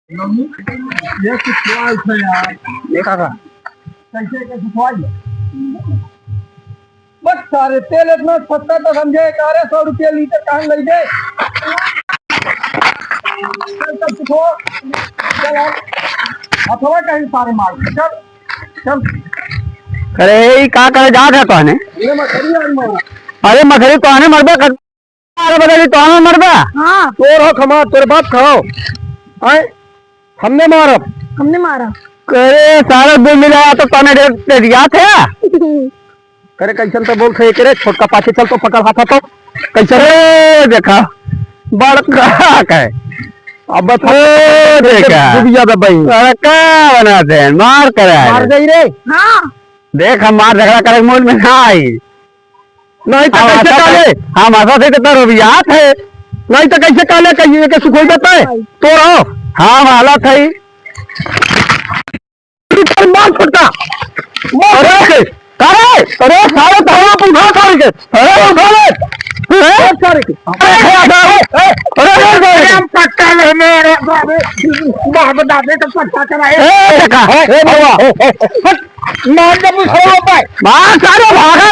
ये कुछ सवाल था यार। देखा का कैसे कैसे सवाल बस सारे तेल इतना सस्ता तो समझे 100 रुपया लीटर कहाँ ले जाए। अथवा कहीं सारे माल चल चल। अरे का करे जा था तो ये मछली अरे मछली तो आने मरबा कर अरे बदली तो आने मरबा। हाँ तोर हो खमा तेरे बाप खाओ आए हमने मारा अरे सारा बिल मिलाया तो तने दे दिया था। करे कैसन तो बोल थे करे छोटका पाछे चल तो पकड़ हाथा तो कैसे अरे देखा बड़का का है। अब देखा डूबिया भाई अरे का बनाते हैं मार करा मार गई रे। हाँ देख हम मार झगड़ा करे मूड में ना आई नहीं तो कैसे काले हम ऐसा थे कितना रुपया थे नहीं तो कैसे काले कहिए के सुखोई बताए तो रहो हम हालत है मार छोटा अरे अरे अरे सारे धवा पूछा सारे के अरे सारे के अरे हम पट्टा ले मेरे बाबू दादे तो पट्टा कराए ए देखा ए बाबा मार जब सो पाए मार सारे भागा